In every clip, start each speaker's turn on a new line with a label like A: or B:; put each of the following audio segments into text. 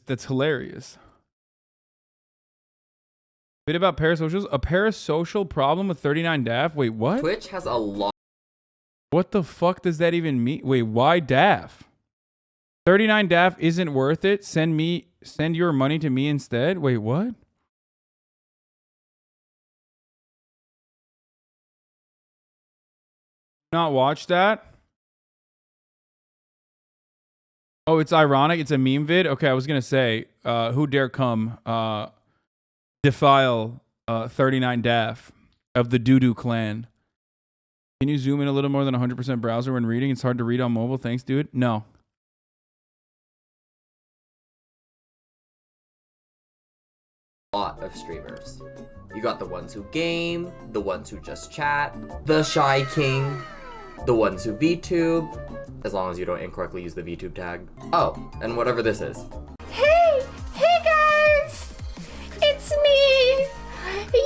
A: That's hilarious. Bit about parasocials. A parasocial problem with 39 daph. Wait, what?
B: Twitch has a lot.
A: What the fuck does that even mean? Wait, why daph? 39 daph isn't worth it. Send your money to me instead. Wait, what? Not watch that? Oh, it's ironic. It's a meme vid. Okay, I was gonna say, who dare come defile 39 daph of the doo-doo clan? Can you zoom in a little more than 100% browser when reading? It's hard to read on mobile. Thanks, dude. No.
B: Lot of streamers. You got the ones who game, the ones who just chat, the Shy King, the ones who VTube, as long as you don't incorrectly use the VTube tag. Oh, and whatever this is.
C: Hey guys! It's me,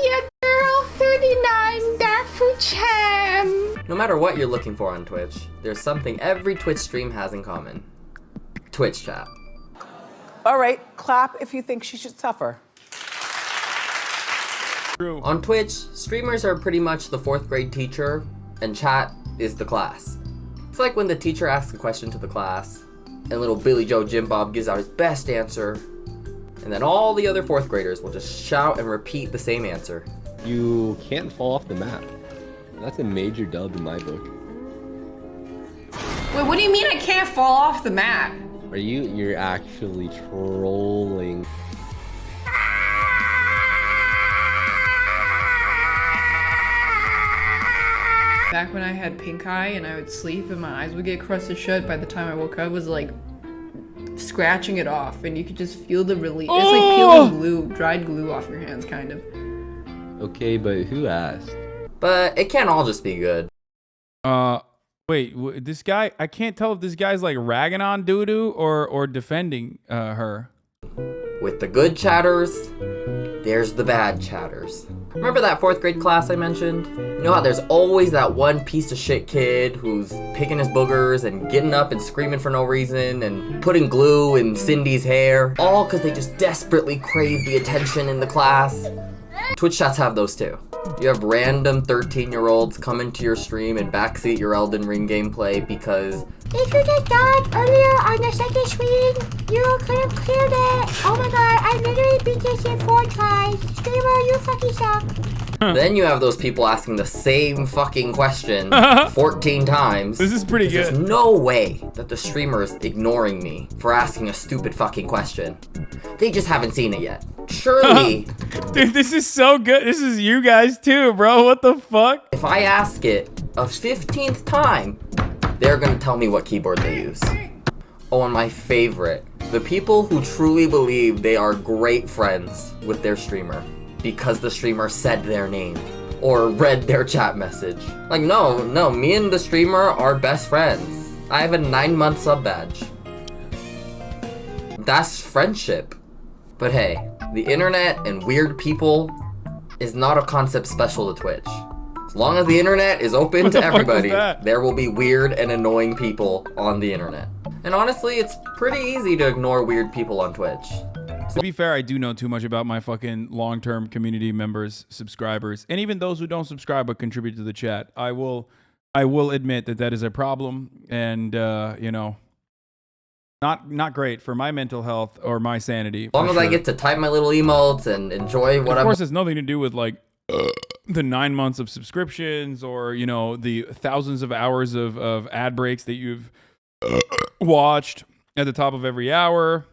C: your girl 39 Dafu-chan.
B: No matter what you're looking for on Twitch, there's something every Twitch stream has in common. Twitch chat.
D: All right, clap if you think she should suffer.
A: True.
B: On Twitch, streamers are pretty much the 4th grade teacher, and chat is the class. It's like when the teacher asks a question to the class, and little Billy Joe Jim Bob gives out his best answer, and then all the other 4th graders will just shout and repeat the same answer.
E: You can't fall off the map. That's a major dub in my book.
F: Wait, what do you mean I can't fall off the map?
E: Are you're actually trolling.
F: Back when I had pink eye and I would sleep and my eyes would get crusted shut, by the time I woke up, it was like scratching it off and you could just feel the relief. It's like peeling glue, dried glue off your hands, kind of.
E: Okay, but who asked?
B: But it can't all just be good.
A: Wait, this guy, I can't tell if this guy's like ragging on doo-doo or defending her.
B: With the good chatters, there's the bad chatters. Remember that 4th grade class I mentioned? You know how there's always that one piece of shit kid who's picking his boogers and getting up and screaming for no reason and putting glue in Cindy's hair, all because they just desperately crave the attention in the class? Twitch chats have those too. You have random 13-year-olds come into your stream and backseat your Elden Ring gameplay because
C: If you just died earlier on the second screen, you could have cleared it. Oh my god, I literally beat this in 4 tries. Streamer, you fucking suck.
B: then you have those people asking the same fucking question 14 times.
A: This is pretty good.
B: There's no way that the streamer is ignoring me for asking a stupid fucking question. They just haven't seen it yet. Surely.
A: Dude, this is so good. This is you guys too, bro. What the fuck?
B: If I ask it a 15th time, they're gonna tell me what keyboard they use. Oh, and my favorite, the people who truly believe they are great friends with their streamer because the streamer said their name or read their chat message. Like, no, me and the streamer are best friends. I have a 9-month sub badge. That's friendship. But hey, the internet and weird people is not a concept special to Twitch. As long as the internet is open to everybody, there will be weird and annoying people on the internet. And honestly, it's pretty easy to ignore weird people on Twitch.
A: To be fair, I do know too much about my fucking long-term community members, subscribers, and even those who don't subscribe but contribute to the chat. I will admit that is a problem, and you know, not great for my mental health or my sanity.
B: As long as I get to type my little emotes and enjoy what I'm.
A: Of course, it's nothing to do with like the 9 months of subscriptions or, you know, the thousands of hours of ad breaks that you've watched at the top of every hour,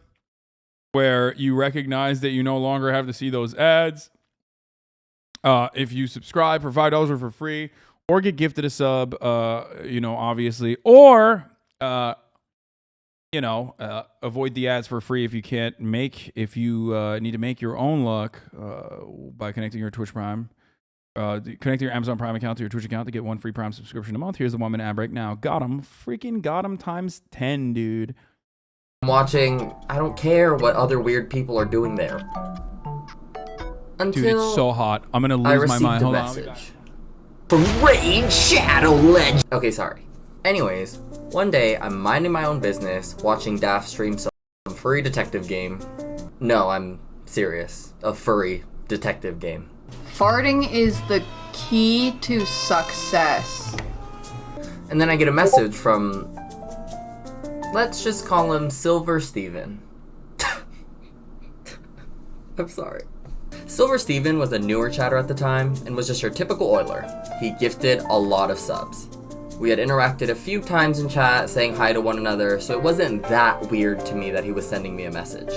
A: where you recognize that you no longer have to see those ads. If you subscribe for $5 or for free, or get gifted a sub, you know, obviously, or you know, avoid the ads for free if you need to make your own luck by connecting your Twitch Prime. Connect your Amazon Prime account to your Twitch account to get 1 free Prime subscription a month. Here's the 1-minute ad break now. Got him. Freaking got him times 10, dude.
B: I'm watching. I don't care what other weird people are doing there. Until
A: dude, it's so hot. I'm gonna lose my mind. Hold on.
B: From Raid Shadow Legend. Okay, sorry. Anyways, one day I'm minding my own business, watching daph stream some furry detective game. No, I'm serious. A furry detective game.
F: Farting is the key to success.
B: And then I get a message from, let's just call him Silver Steven. I'm sorry. Silver Steven was a newer chatter at the time and was just your typical oiler. He gifted a lot of subs. We had interacted a few times in chat, saying hi to one another, so it wasn't that weird to me that he was sending me a message.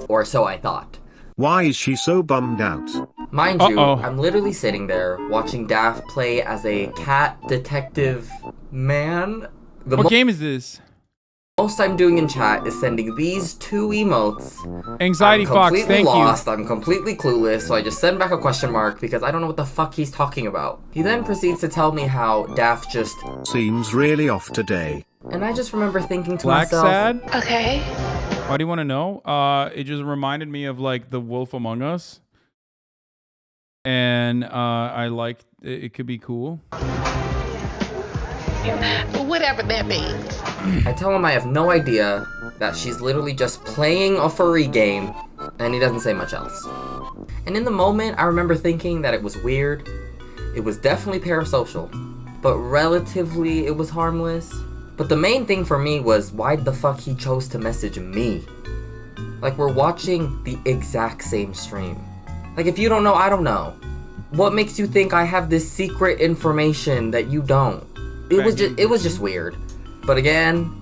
B: Or so I thought.
G: Why is she so bummed out?
B: Mind you, I'm literally sitting there watching Daph play as a cat detective man.
A: What game is this?
B: Most I'm doing in chat is sending these two emotes.
A: Anxiety Fox, thank
B: lost,
A: you.
B: I'm completely clueless, so I just send back a question mark because I don't know what the fuck he's talking about. He then proceeds to tell me how Daph just
G: seems really off today.
B: And I just remember thinking to
A: Black
B: myself,
A: sad?
C: Okay.
A: Why do you want to know? It just reminded me of like the Wolf Among Us. And I like it could be cool.
C: Whatever that means.
B: I tell him I have no idea, that she's literally just playing a furry game, and he doesn't say much else. And in the moment, I remember thinking that it was weird. It was definitely parasocial, but relatively it was harmless. But the main thing for me was why the fuck he chose to message me. Like, we're watching the exact same stream. Like, if you don't know, I don't know. What makes you think I have this secret information that you don't? It was just weird. But again,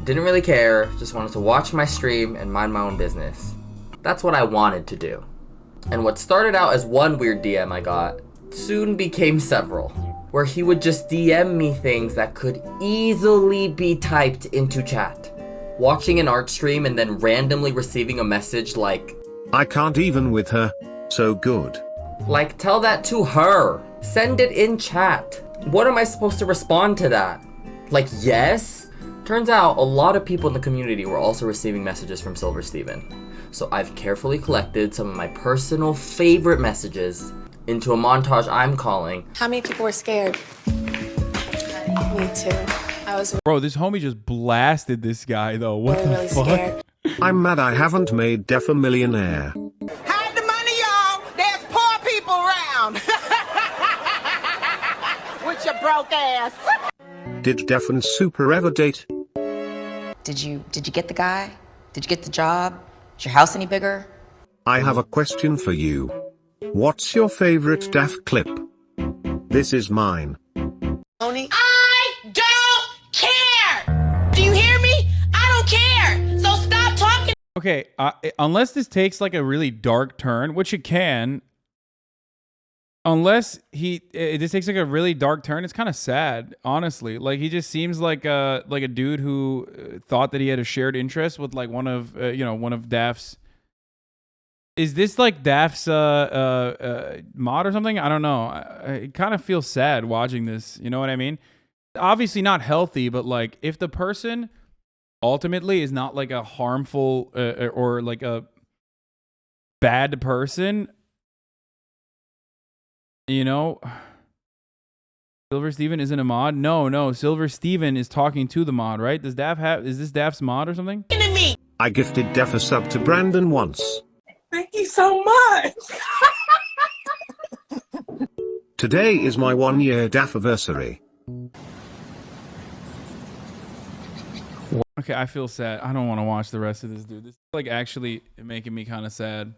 B: didn't really care, just wanted to watch my stream and mind my own business. That's what I wanted to do. And what started out as one weird DM I got, soon became several, where he would just DM me things that could easily be typed into chat. Watching an art stream and then randomly receiving a message like,
G: I can't even with her, so good.
B: Like, tell that to her. Send it in chat. What am I supposed to respond to that? Like, yes? Turns out a lot of people in the community were also receiving messages from Silver Steven. So I've carefully collected some of my personal favorite messages into a montage I'm calling
C: How many people were scared? Me too. I was
A: Bro, this homie just blasted this guy though. What
C: really,
A: the
C: really
A: fuck?
C: scared.
G: I'm mad I haven't made Daph a millionaire.
H: Hide the money, y'all. There's poor people around. With your broke ass.
G: Did Daph and Super ever date?
I: Did you get the guy? Did you get the job? Is your house any bigger?
G: I have a question for you. What's your favorite Daph clip? This is mine.
H: I don't care. Do you hear me? I don't care. So stop talking.
A: Okay, unless this takes like a really dark turn, which it can. Unless this takes like a really dark turn, it's kind of sad, honestly. Like he just seems like a dude who thought that he had a shared interest with like one of Daph's. Is this like Daph's mod or something? I don't know. I kind of feel sad watching this. You know what I mean? Obviously not healthy, but like if the person ultimately is not like a harmful or like a bad person. You know, Silver Steven isn't a mod. No, Silver Steven is talking to the mod, right? Is this Daph's mod or something?
G: I gifted Daph a sub to Brandon once.
H: Thank you so much.
G: Today is my 1-year Daphiversary.
A: Okay, I feel sad. I don't want to watch the rest of this, dude. This is like actually making me kind of sad.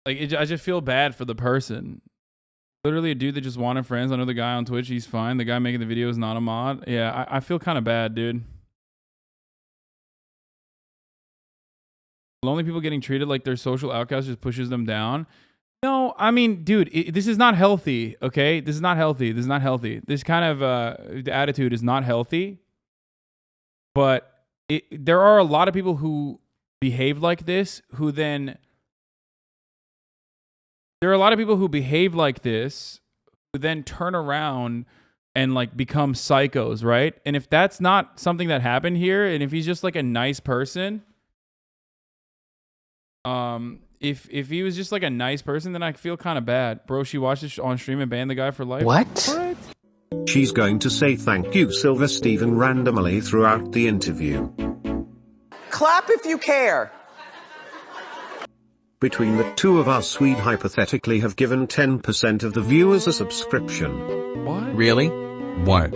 A: Like I just feel bad for the person. Literally a dude that just wanted friends. I know the guy on Twitch, he's fine. The guy making the video is not a mod. Yeah, I feel kind of bad, dude. Lonely people getting treated like they're social outcasts just pushes them down. No, I mean, dude, this is not healthy, okay? This is not healthy. This is not healthy. This kind of attitude is not healthy. But there are a lot of people who behave like this, who then... There are a lot of people who behave like this, who then turn around and like become psychos, right? And if that's not something that happened here, and if he's just like a nice person, if he was just like a nice person, then I feel kind of bad. Bro, she watched it on stream and banned the guy for life.
G: What? She's going to say thank you, Silver Steven, randomly throughout the interview.
D: Clap if you care.
G: Between the two of us, we'd hypothetically have given 10% of the viewers a subscription.
A: What?
J: Really? What?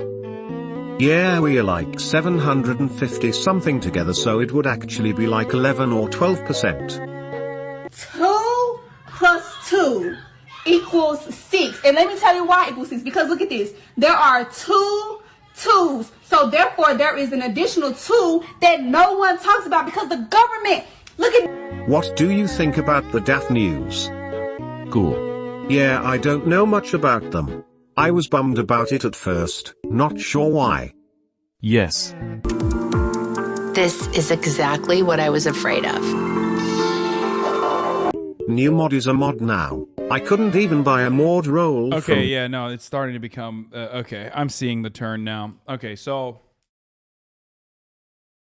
G: Yeah, we're like 750 something together, so it would actually be like 11 or 12%.
H: 2 plus 2 equals 6. And let me tell you why it equals 6. Because look at this. There are 2 2's. So therefore there is an additional 2 that no one talks about because the government, look at.
G: What do you think about the daph news?
J: Cool.
G: Yeah, I don't know much about them. I was bummed about it at first, not sure why.
J: Yes.
K: This is exactly what I was afraid of.
G: New mod is a mod now. I couldn't even buy a mod role.
A: Okay, yeah, no, it's starting to become okay. I'm seeing the turn now. Okay, so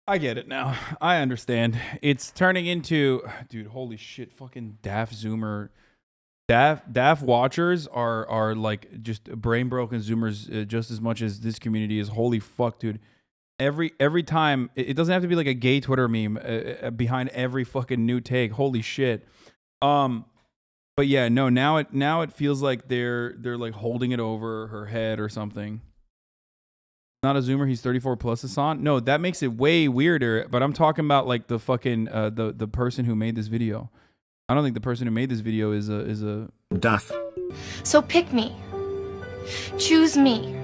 A: I get it now. I understand. It's turning into, dude, holy shit, fucking daph zoomer. Daph watchers are like just brain broken zoomers just as much as this community is. Holy fuck, dude. Every time, it doesn't have to be like a gay Twitter meme behind every fucking new take. Holy shit. But yeah, no, now it feels like they're like holding it over her head or something. Not a zoomer, he's 34 plus, Hasan. No, that makes it way weirder, but I'm talking about like the fucking the person who made this video. I don't think the person who made this video is a
G: daph.
K: So pick me. Choose me.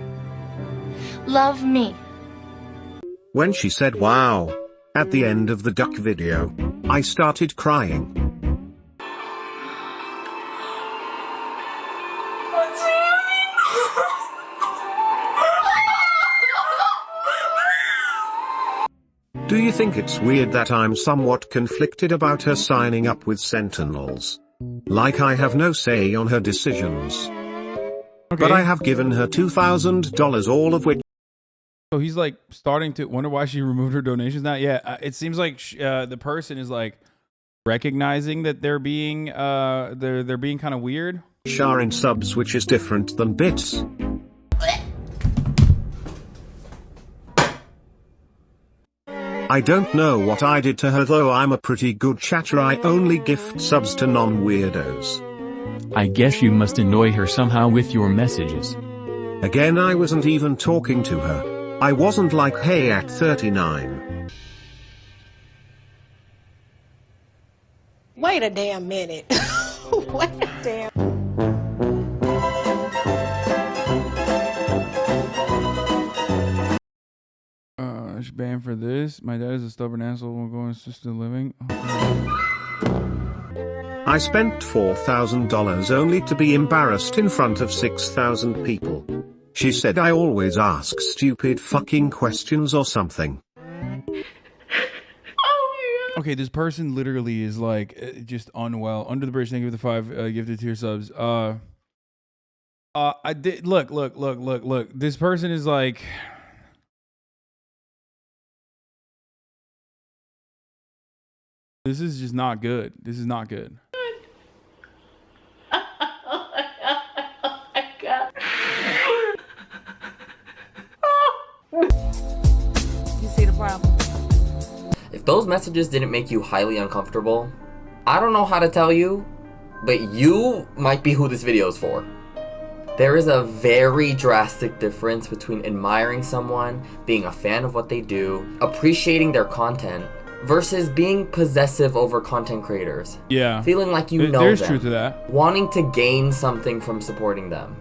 K: Love me.
G: When she said wow at the end of the duck video, I started crying. Do you think it's weird that I'm somewhat conflicted about her signing up with Sentinels? Like I have no say on her decisions. Okay. But I have given her $2,000, all of which.
A: So he's like starting to wonder why she removed her donations now. Yeah, it seems like the person is like recognizing that they're being kind of weird.
G: Share in subs, which is different than bits. I don't know what I did to her, though I'm a pretty good chatter. I only gift subs to non-weirdos.
J: I guess you must annoy her somehow with your messages.
G: Again, I wasn't even talking to her. I wasn't like, hey, at 39.
C: Wait a damn minute. Wait a damn.
A: Banned for this. My dad is a stubborn asshole when going assisted living.
G: I spent $4,000 only to be embarrassed in front of 6,000 people. She said I always ask stupid fucking questions or something.
A: Okay, this person literally is like just unwell. Under the bridge, thank you for the 5 gifted tier subs. I did look. This person is like, this is just not good. This is not good.
C: You see the problem?
B: If those messages didn't make you highly uncomfortable, I don't know how to tell you, but you might be who this video is for. There is a very drastic difference between admiring someone, being a fan of what they do, appreciating their content, versus being possessive over content creators.
A: Yeah.
B: Feeling like you know
A: there's
B: them.
A: truth to that.
B: Wanting to gain something from supporting them.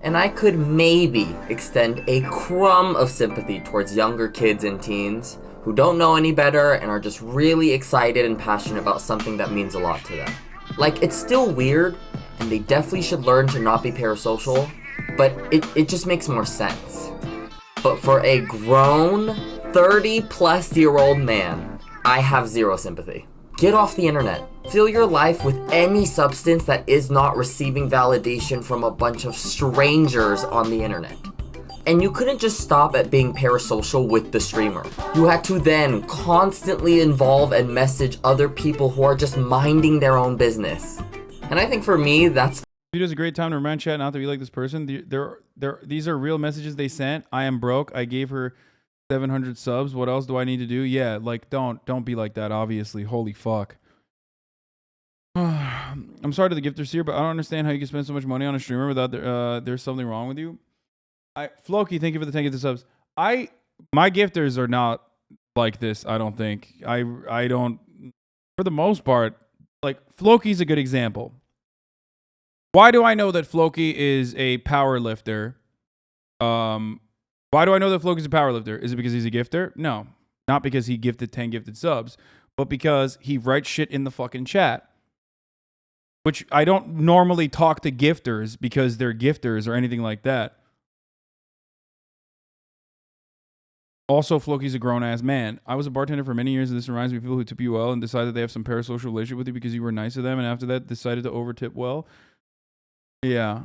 B: And I could maybe extend a crumb of sympathy towards younger kids and teens who don't know any better and are just really excited and passionate about something that means a lot to them. Like, it's still weird, and they definitely should learn to not be parasocial, but it just makes more sense. But for a grown, 30-plus-year-old man, I have zero sympathy. Get off the internet. Fill your life with any substance that is not receiving validation from a bunch of strangers on the internet. And you couldn't just stop at being parasocial with the streamer. You had to then constantly involve and message other people who are just minding their own business. And I think for me, that's...
A: Video's a great time to remind chat not to be like this person. These are real messages they sent. I am broke. I gave her 700 subs. What else do I need to do? Yeah, like don't be like that, obviously. Holy fuck. I'm sorry to the gifters here, but I don't understand how you can spend so much money on a streamer without there's something wrong with you. Floki, thank you for the 10 gifted subs. My gifters are not like this, I don't think. I don't, for the most part, like Floki's a good example. Why do I know that Floki is a power lifter? Why do I know that Floki's a power lifter? Is it because he's a gifter? No, not because he gifted 10 gifted subs, but because he writes shit in the fucking chat. Which I don't normally talk to gifters because they're gifters or anything like that. Also, Floki's a grown-ass man. I was a bartender for many years, and this reminds me of people who tip you well and decide that they have some parasocial relationship with you because you were nice to them, and after that decided to over-tip well. Yeah.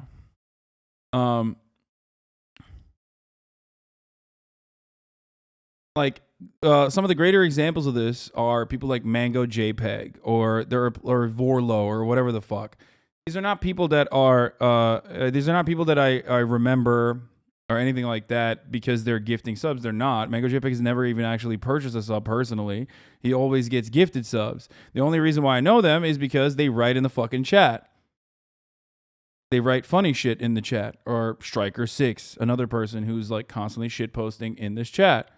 A: Like, some of the greater examples of this are people like Mango JPEG or Vorlo or whatever the fuck. These are not people that are I remember or anything like that because they're gifting subs. They're not. Mango JPEG has never even actually purchased a sub personally. He always gets gifted subs. The only reason why I know them is because they write in the fucking chat. They write funny shit in the chat. Or Striker6, another person who's like constantly shit posting in this chat.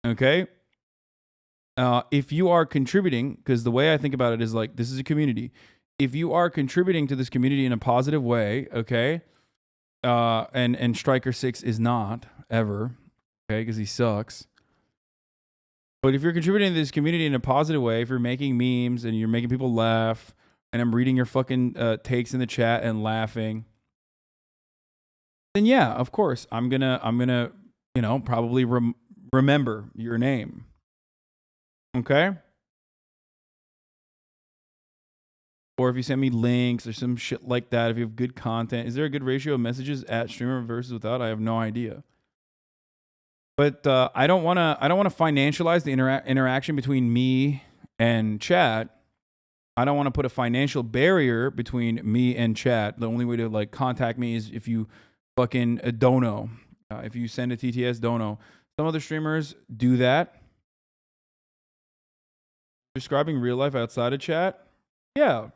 A: Okay. If you are contributing, because the way I think about it is like, this is a community. If you are contributing to this community in a positive way, okay, and Striker6 is not ever, okay, because he sucks. But if you're contributing to this community in a positive way, if you're making memes and you're making people laugh, and I'm reading your fucking takes in the chat and laughing, then yeah, of course, I'm gonna, you know, probably remember your name. Okay? Or if you send me links or some shit like that, if you have good content, is there a good ratio of messages at streamer versus without? I have no idea. But I don't want to financialize the interaction between me and chat. I don't want to put a financial barrier between me and chat. The only way to like contact me is if you fucking dono. If you send a TTS dono. Some other streamers do that. Describing real life outside of chat. Yeah.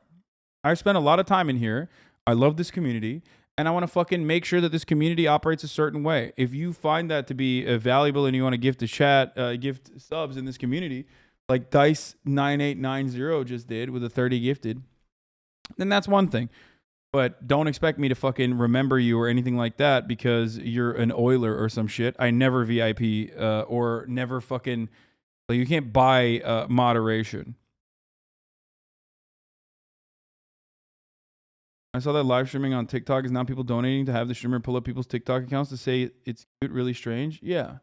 A: I spend a lot of time in here. I love this community. And I want to fucking make sure that this community operates a certain way. If you find that to be valuable and you want to gift a chat, gift subs in this community, like Dice9890 just did with a 30 gifted, then that's one thing. But don't expect me to fucking remember you or anything like that because you're an Oiler or some shit. I never VIP or never fucking... Like, you can't buy moderation. I saw that live streaming on TikTok is now people donating to have the streamer pull up people's TikTok accounts to say it's cute, really strange. Yeah.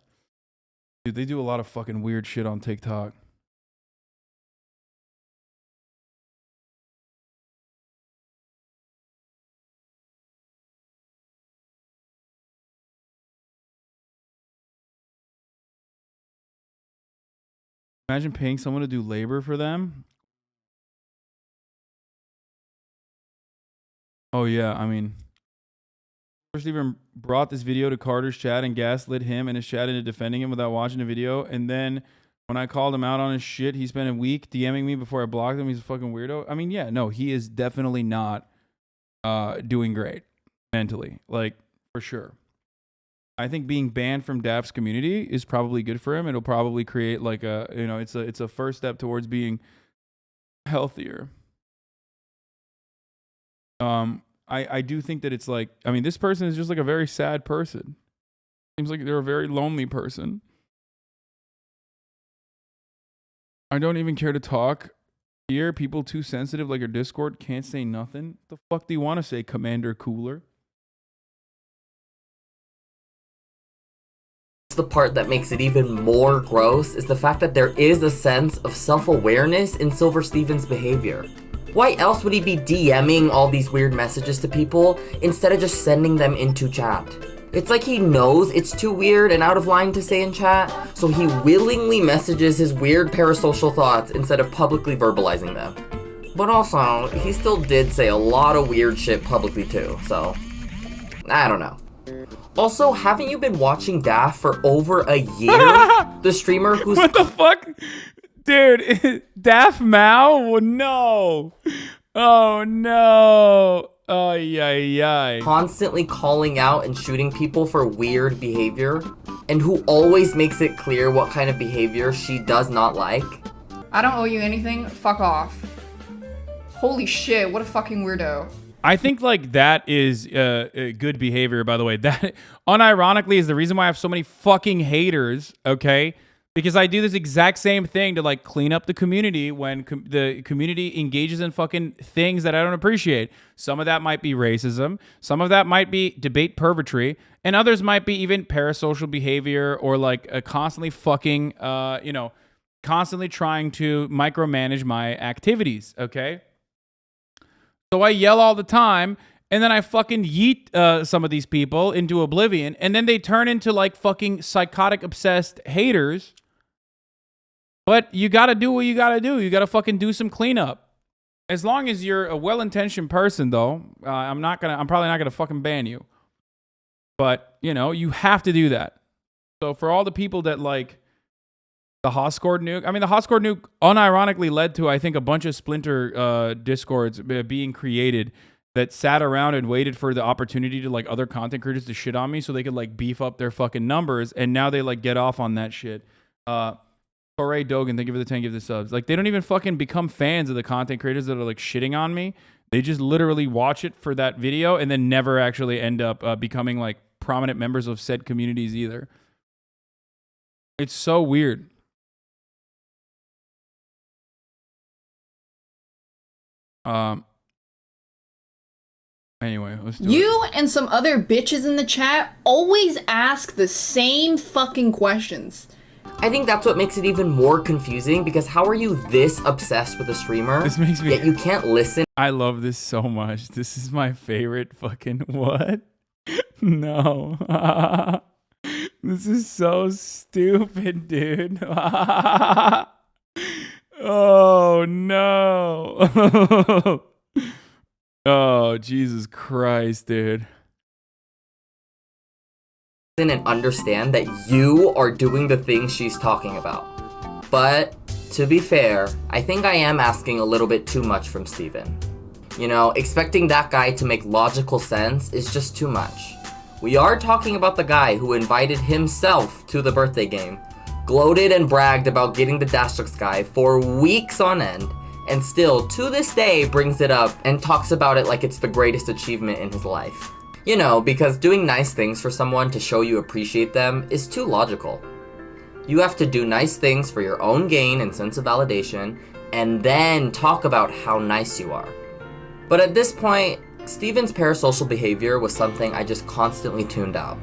A: Dude, they do a lot of fucking weird shit on TikTok. Imagine paying someone to do labor for them. Oh, yeah. I mean, first even brought this video to Carter's chat and gaslit him and his chat into defending him without watching the video. And then when I called him out on his shit, he spent a week DMing me before I blocked him. He's a fucking weirdo. I mean, yeah, no, he is definitely not doing great mentally. Like, for sure. I think being banned from daph's community is probably good for him. It'll probably create like a, you know, it's a first step towards being healthier. I do think that it's like, I mean, this person is just like a very sad person. Seems like they're a very lonely person. I don't even care to talk here. People too sensitive like your Discord can't say nothing. What the fuck do you want to say, Commander Cooler?
B: The part that makes it even more gross is the fact that there is a sense of self-awareness in Silver Steven's behavior. Why else would he be DMing all these weird messages to people instead of just sending them into chat? It's like he knows it's too weird and out of line to say in chat, so he willingly messages his weird parasocial thoughts instead of publicly verbalizing them. But also, he still did say a lot of weird shit publicly too, so I don't know. Also, haven't you been watching daph for over a year? The streamer who's...
A: What the fuck? Dude, Daph Mao? No. Oh, no. Oh, yeah.
B: Constantly calling out and shooting people for weird behavior, and who always makes it clear what kind of behavior she does not like.
F: I don't owe you anything. Fuck off. Holy shit, what a fucking weirdo.
A: I think like that is good behavior, by the way. That unironically is the reason why I have so many fucking haters, okay? Because I do this exact same thing to like clean up the community when the community engages in fucking things that I don't appreciate. Some of that might be racism. Some of that might be debate pervertry. And others might be even parasocial behavior or like a constantly fucking, constantly trying to micromanage my activities, okay? So I yell all the time, and then I fucking yeet some of these people into oblivion, and then they turn into like fucking psychotic obsessed haters. But you gotta do what you gotta do. You gotta fucking do some cleanup. As long as you're a well-intentioned person, though, I'm probably not gonna fucking ban you. But, you have to do that. So for all the people that like the Hoscord nuke, I mean, the Hoscord nuke unironically led to, I think, a bunch of splinter discords being created that sat around and waited for the opportunity to like other content creators to shit on me so they could like beef up their fucking numbers, and now they like get off on that shit. Foray Dogan, thank you for the 10 give the subs. Like, they don't even fucking become fans of the content creators that are like shitting on me. They just literally watch it for that video and then never actually end up becoming like prominent members of said communities either. It's so weird. Anyway, let's do
F: You and some other bitches in the chat always ask the same fucking questions.
B: I think that's what makes it even more confusing, because how are you this obsessed with a streamer,
A: This makes me...
B: yet you can't listen?
A: I love this so much. This is my favorite fucking... What? No. This is so stupid, dude. Oh, no. Oh, Jesus Christ, dude.
B: And understand that you are doing the things she's talking about. But, to be fair, I think I am asking a little bit too much from Steven. Expecting that guy to make logical sense is just too much. We are talking about the guy who invited himself to the birthday game, gloated and bragged about getting the Dashlux guy for weeks on end, and still, to this day, brings it up and talks about it like it's the greatest achievement in his life. Because doing nice things for someone to show you appreciate them is too logical. You have to do nice things for your own gain and sense of validation, and then talk about how nice you are. But at this point, Steven's parasocial behavior was something I just constantly tuned out.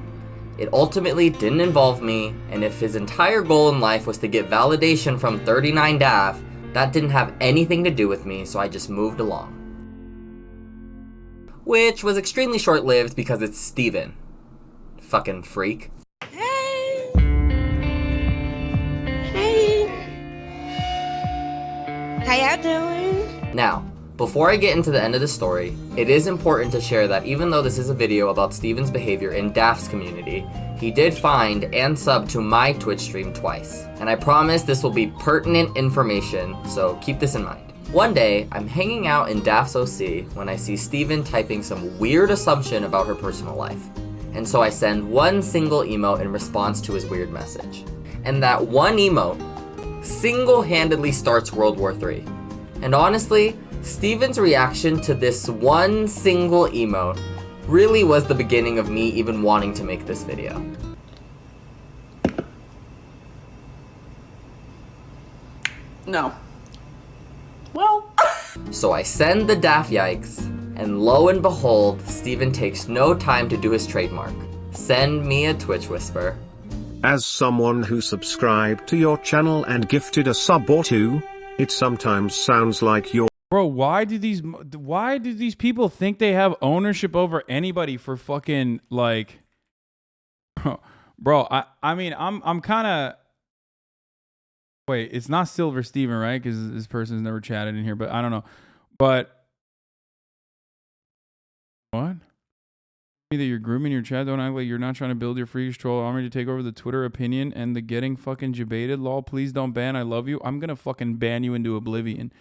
B: It ultimately didn't involve me, and if his entire goal in life was to get validation from 39 daph, that didn't have anything to do with me, so I just moved along. Which was extremely short-lived because it's Steven. Fucking freak.
C: Hey. How y'all doing?
B: Now, before I get into the end of the story, it is important to share that even though this is a video about Steven's behavior in daph's community, he did find and sub to my Twitch stream twice. And I promise this will be pertinent information, so keep this in mind. One day, I'm hanging out in daph's OC when I see Steven typing some weird assumption about her personal life. And so I send one single emote in response to his weird message. And that one emote single-handedly starts World War III. And honestly, Steven's reaction to this one single emote really was the beginning of me even wanting to make this video.
D: No. Well.
B: So I send the daph yikes, and lo and behold, Steven takes no time to do his trademark. Send me a Twitch whisper.
G: As someone who subscribed to your channel and gifted a sub or two, it sometimes sounds like you're...
A: Bro, why do these people think they have ownership over anybody for fucking like... Bro, I mean, I'm kind of... Wait, it's not Silver Steven, right? Because this person's never chatted in here, but I don't know. But what? That you're grooming your chat. Don't act like you're not trying to build your freakish troll army to take over the Twitter opinion and the getting fucking debated. Lol, please don't ban. I love you. I'm gonna fucking ban you into oblivion.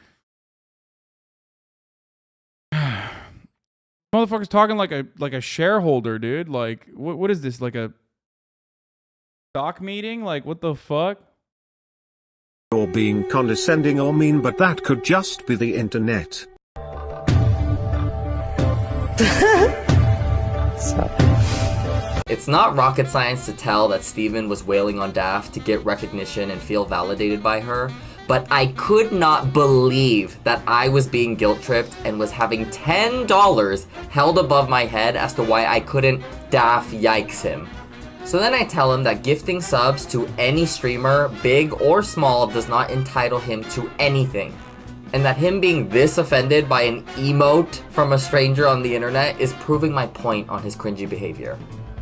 A: Motherfucker's talking like a shareholder, dude. Like, what is this? Like a stock meeting? Like, what the fuck?
G: You're being condescending or mean, but that could just be the internet.
B: It's not rocket science to tell that Steven was wailing on Daph to get recognition and feel validated by her, but I could not believe that I was being guilt-tripped and was having $10 held above my head as to why I couldn't Daph yikes him. So then I tell him that gifting subs to any streamer, big or small, does not entitle him to anything. And that him being this offended by an emote from a stranger on the internet is proving my point on his cringy behavior.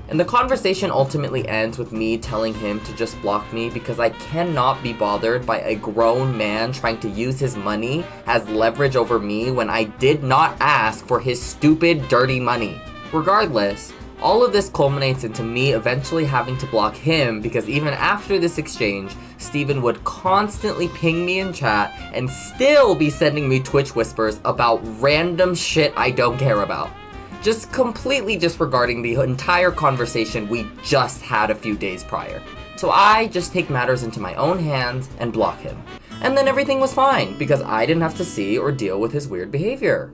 B: And the conversation ultimately ends with me telling him to just block me because I cannot be bothered by a grown man trying to use his money as leverage over me when I did not ask for his stupid, dirty money. Regardless, all of this culminates into me eventually having to block him because even after this exchange, Steven would constantly ping me in chat and still be sending me Twitch whispers about random shit I don't care about. Just completely disregarding the entire conversation we just had a few days prior. So I just take matters into my own hands and block him. And then everything was fine because I didn't have to see or deal with his weird behavior.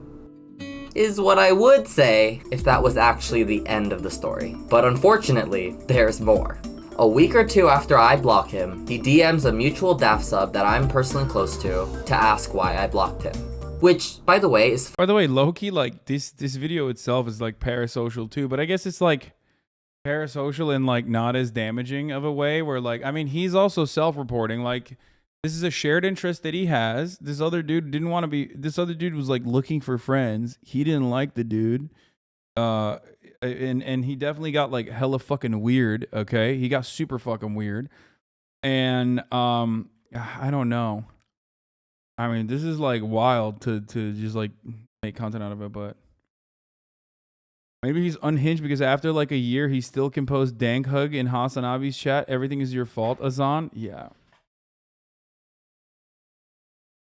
B: Is what I would say if that was actually the end of the story. But unfortunately, there's more. A week or two after I block him, he DMs a mutual daph sub that I'm personally close to ask why I blocked him. Which, by the way, is...
A: By the way, low-key, like, this video itself is, like, parasocial, too. But I guess it's, like, parasocial in, like, not as damaging of a way where, like, I mean, he's also self-reporting. Like, this is a shared interest that he has. This other dude didn't want to be... This other dude was, like, looking for friends. He didn't like the dude. And he definitely got, like, hella fucking weird, okay? He got super fucking weird. And, I don't know. I mean, this is like wild to just like make content out of it, but maybe he's unhinged because after like a year, he still can post dank hug in HasanAbi's chat. Everything is your fault, Hasan. Yeah.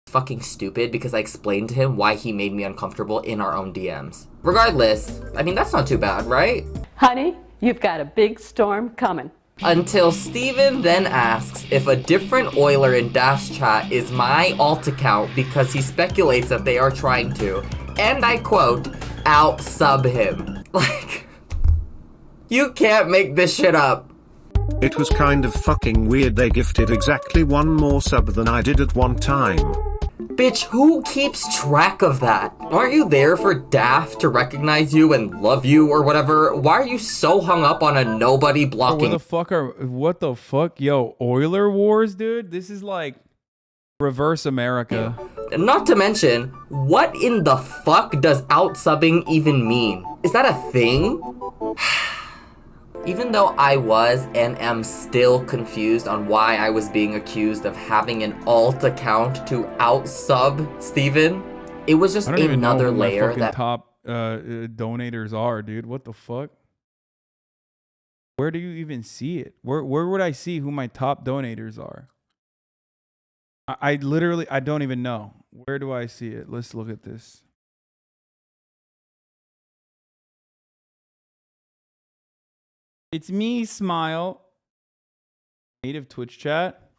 B: Fucking stupid because I explained to him why he made me uncomfortable in our own DMs. Regardless, I mean, that's not too bad, right?
L: Honey, you've got a big storm coming.
B: Until Steven then asks if a different Euler in Daph's chat is my alt account because he speculates that they are trying to, and I quote, out-sub him. Like, you can't make this shit up.
G: It was kind of fucking weird they gifted exactly one more sub than I did at one time.
B: Bitch, who keeps track of that? Aren't you there for Daph to recognize you and love you or whatever? Why are you so hung up on a nobody blocking?
A: What the fuck? Yo, Euler Wars, dude? This is like reverse America.
B: And not to mention, what in the fuck does out-subbing even mean? Is that a thing? Even though I was and am still confused on why I was being accused of having an alt account to out-sub Steven, it was just another layer that
A: top donators are, dude. What the fuck? Where do you even see it? Where would I see who my top donators are? I literally don't even know. Where do I see it? Let's look at this. It's me, Smile. Native Twitch chat.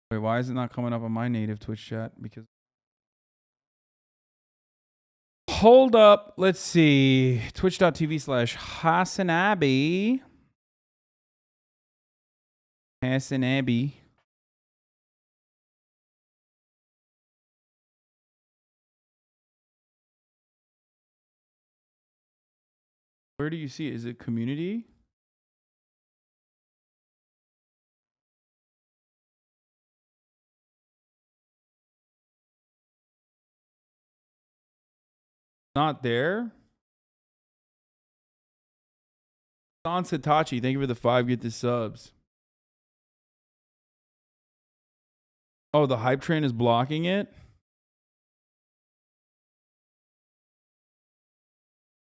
A: Wait, why is it not coming up on my native Twitch chat? Because hold up. Let's see. Twitch.tv/HasanAbi. HasanAbi. Where do you see it? Is it community? Not there. Don Satachi, thank you for the 5 get the subs. Oh, the hype train is blocking it?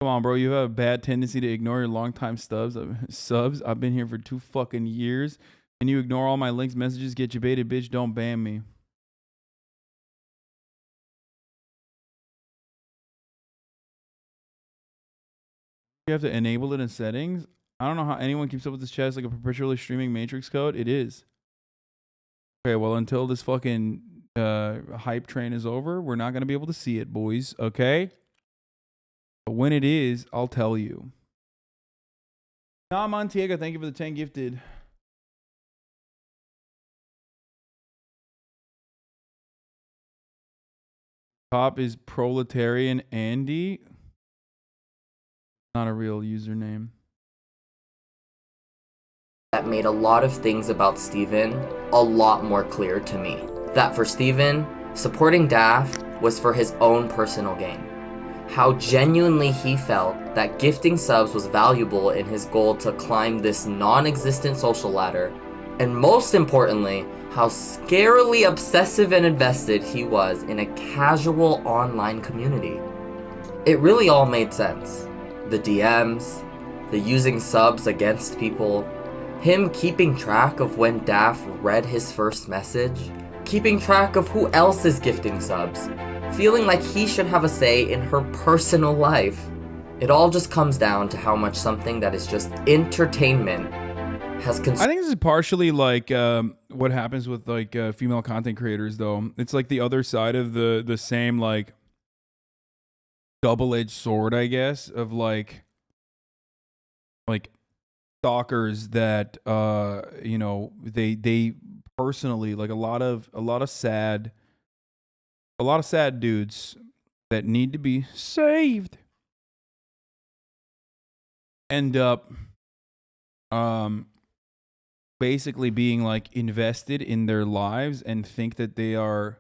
A: Come on, bro. You have a bad tendency to ignore your longtime subs. I've been here for 2 fucking years, and you ignore all my links, messages, get you baited, bitch. Don't ban me. You have to enable it in settings. I don't know how anyone keeps up with this chat. It's like a perpetually streaming matrix code. It is. Okay, well, until this fucking hype train is over, we're not going to be able to see it, boys. Okay? But when it is, I'll tell you. Nah, Montiega, thank you for the 10 gifted. Top is Proletarian Andy. Not a real username.
B: That made a lot of things about Steven a lot more clear to me. That for Steven, supporting daph was for his own personal gain. How genuinely he felt that gifting subs was valuable in his goal to climb this non-existent social ladder, and most importantly, how scarily obsessive and invested he was in a casual online community. It really all made sense. The DMs, the using subs against people, him keeping track of when daph read his first message, keeping track of who else is gifting subs, feeling like he should have a say in her personal life. It all just comes down to how much something that is just entertainment has
A: I think this is partially like what happens with like female content creators, though. It's like the other side of the same like double-edged sword, I guess, of like stalkers that you know, they personally, like a lot of sad dudes that need to be saved end up basically being like invested in their lives and think that they are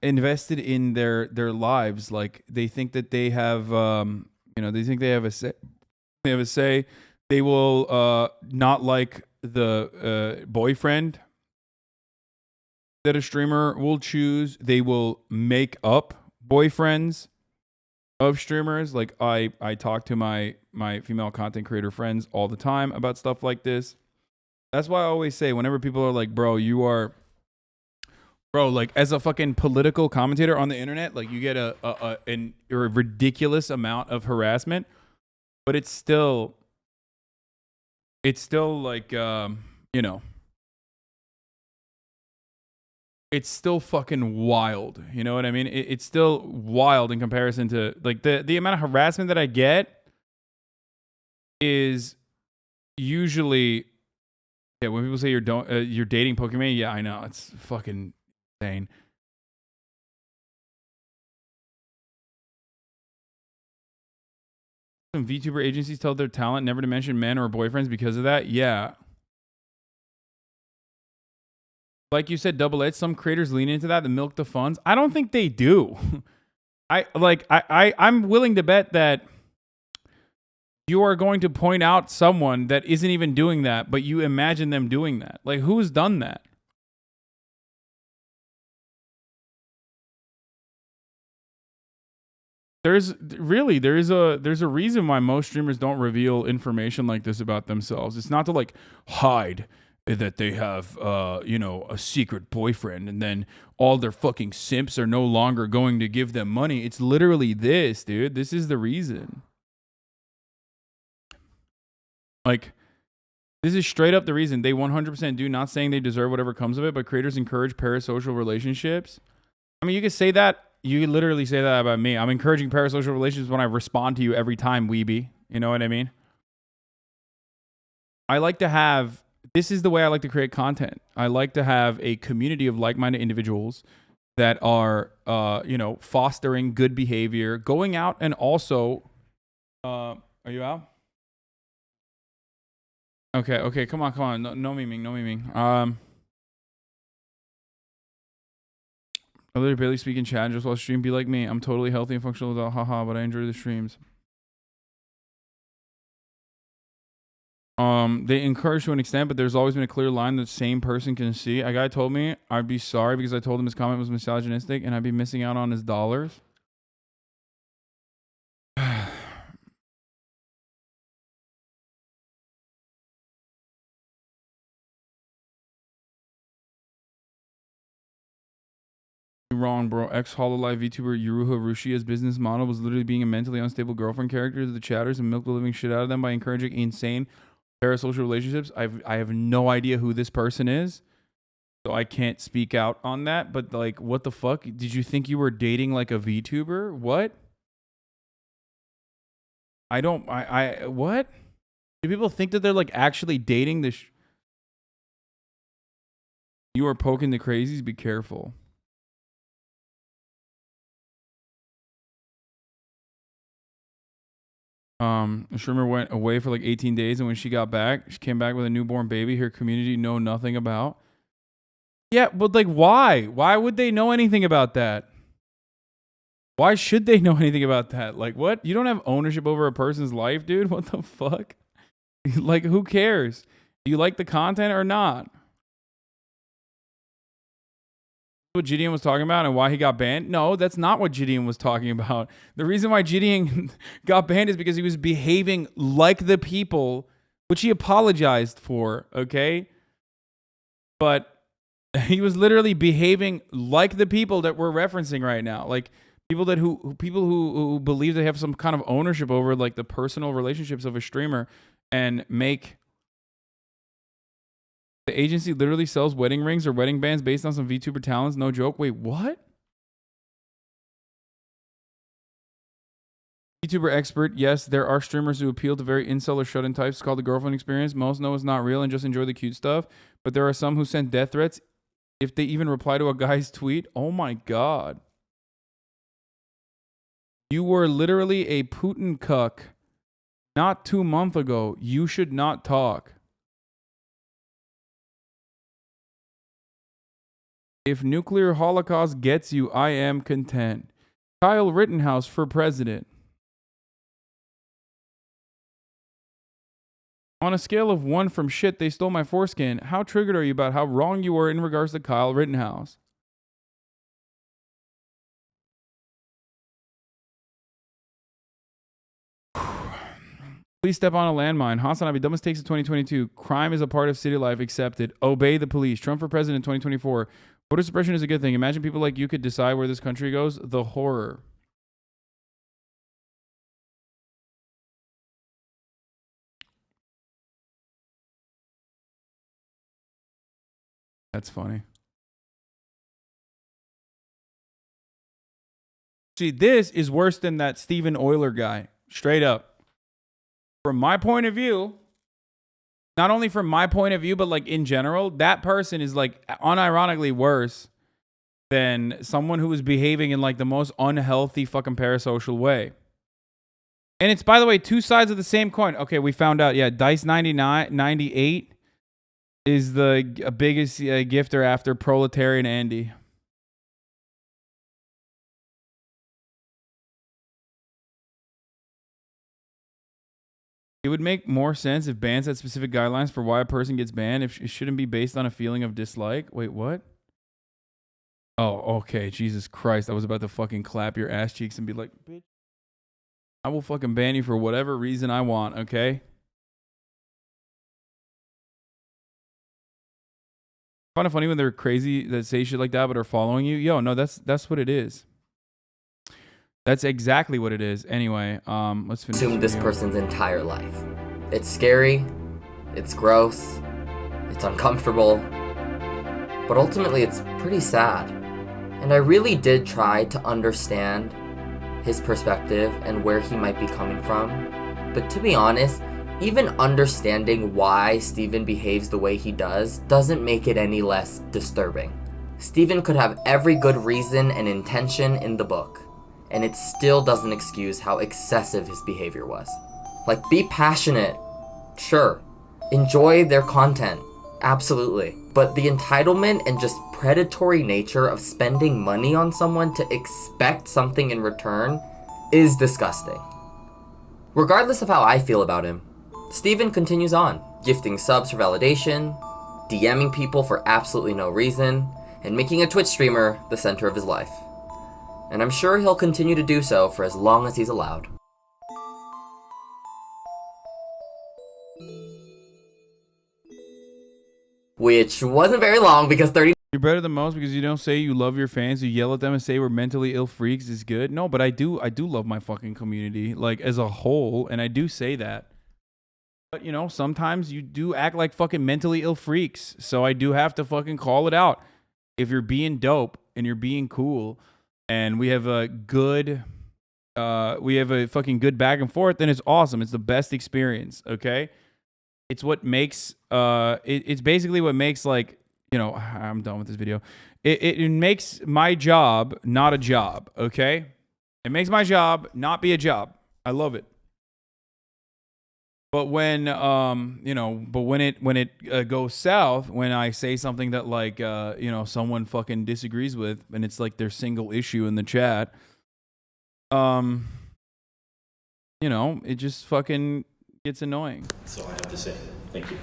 A: invested in their lives. Like they think that they have you know, they think they have a say. They will not like the boyfriend that a streamer will choose. They will make up boyfriends of streamers. Like I talk to my female content creator friends all the time about stuff like this. That's why I always say, whenever people are like, bro, like as a fucking political commentator on the internet, like you get a ridiculous amount of harassment, but it's still like you know, it's still fucking wild. You know what I mean? It's still wild in comparison to like the amount of harassment that I get is usually, yeah, when people say you're dating Pokemon, yeah, I know, it's fucking insane. Some VTuber agencies tell their talent never to mention men or boyfriends because of that. Yeah. Like you said, double edged. Some creators lean into that to milk the funds. I don't think they do. I'm willing to bet that you are going to point out someone that isn't even doing that, but you imagine them doing that. Like, who's done that? There's a reason why most streamers don't reveal information like this about themselves. It's not to like hide that they have you know, a secret boyfriend and then all their fucking simps are no longer going to give them money. It's literally this, dude. This is the reason. Like, this is straight up the reason. They 100% do. Not saying they deserve whatever comes of it, but creators encourage parasocial relationships. I mean, you could say that. You could literally say that about me. I'm encouraging parasocial relationships when I respond to you every time, weeby. You know what I mean? I like to have... This is the way I like to create content. I like to have a community of like-minded individuals that are, you know, fostering good behavior, going out and also... are you out? Okay, come on. No memeing. I literally barely speak in chat and just watch stream. Be like me. I'm totally healthy and functional without haha, but I enjoy the streams. They encourage to an extent, but there's always been a clear line that the same person can see. A guy told me I'd be sorry because I told him his comment was misogynistic and I'd be missing out on his dollars. wrong, bro. Ex-Hololive VTuber Yuruha Rushia's business model was literally being a mentally unstable girlfriend character to the chatters and milk the living shit out of them by encouraging insane parasocial relationships. I have no idea who this person is, so I can't speak out on that. But like, what the fuck? Did you think you were dating like a VTuber? What? What? Do people think that they're like actually dating this? You are poking the crazies. Be careful. The streamer went away for like 18 days, and when she got back, she came back with a newborn baby her community know nothing about. Yeah, but like, why? Why would they know anything about that? Why should they know anything about that? Like, what? You don't have ownership over a person's life, dude? What the fuck? Like, who cares? Do you like the content or not? What Gideon was talking about and why he got banned? No, that's not what Gideon was talking about. The reason why Gideon got banned is because he was behaving like the people, which he apologized for, okay? But he was literally behaving like the people that we're referencing right now. Like people that who believe they have some kind of ownership over like the personal relationships of a streamer and make. The agency literally sells wedding rings or wedding bands based on some VTuber talents. No joke. Wait, what? VTuber expert. Yes, there are streamers who appeal to very incel or shut-in types called the girlfriend experience. Most know it's not real and just enjoy the cute stuff. But there are some who send death threats if they even reply to a guy's tweet. Oh my God. You were literally a Putin cuck not 2 months ago. You should not talk. If nuclear holocaust gets you, I am content. Kyle Rittenhouse for president. On a scale of 1 from shit, they stole my foreskin. How triggered are you about how wrong you were in regards to Kyle Rittenhouse? Please step on a landmine. HasanAbi, dumbest takes of 2022. Crime is a part of city life. Accepted. Obey the police. Trump for president 2024. Voter suppression is a good thing. Imagine people like you could decide where this country goes. The horror. That's funny. See, this is worse than that Stephen Euler guy. Straight up. From my point of view, not only from my point of view, but like in general, that person is like unironically worse than someone who is behaving in like the most unhealthy fucking parasocial way. And it's, by the way, two sides of the same coin. Okay, we found out. Yeah, Dice 98 is the biggest gifter after Proletarian Andy. It would make more sense if bans had specific guidelines for why a person gets banned. If it shouldn't be based on a feeling of dislike. Wait, what? Oh, okay. Jesus Christ. I was about to fucking clap your ass cheeks and be like, bitch, I will fucking ban you for whatever reason I want, okay? I find it funny when they're crazy that say shit like that but are following you. Yo, no, that's what it is. That's exactly what it is. Anyway, let's finish.
B: Assume this person's entire life. It's scary, it's gross, it's uncomfortable, but ultimately it's pretty sad. And I really did try to understand his perspective and where he might be coming from. But to be honest, even understanding why Steven behaves the way he does doesn't make it any less disturbing. Steven could have every good reason and intention in the book, and it still doesn't excuse how excessive his behavior was. Like, be passionate, sure. Enjoy their content, absolutely. But the entitlement and just predatory nature of spending money on someone to expect something in return is disgusting. Regardless of how I feel about him, Steven continues on, gifting subs for validation, DMing people for absolutely no reason, and making a Twitch streamer the center of his life. And I'm sure he'll continue to do so for as long as he's allowed. Which wasn't very long because 30
A: You're better than most because you don't say you love your fans. You yell at them and say we're mentally ill freaks is good. No, but I do love my fucking community, like as a whole, and I do say that. But you know, sometimes you do act like fucking mentally ill freaks. So I do have to fucking call it out. If you're being dope and you're being cool and we have a fucking good back and forth, then it's awesome. It's the best experience, okay? It's what makes it's basically what makes, like, you know, I'm done with this video. It makes my job not a job, okay? It makes my job not be a job. I love it. But when when it goes south, when I say something that, like, someone fucking disagrees with, and it's like their single issue in the chat, it just fucking gets annoying.
M: That's all I have to say. Thank you.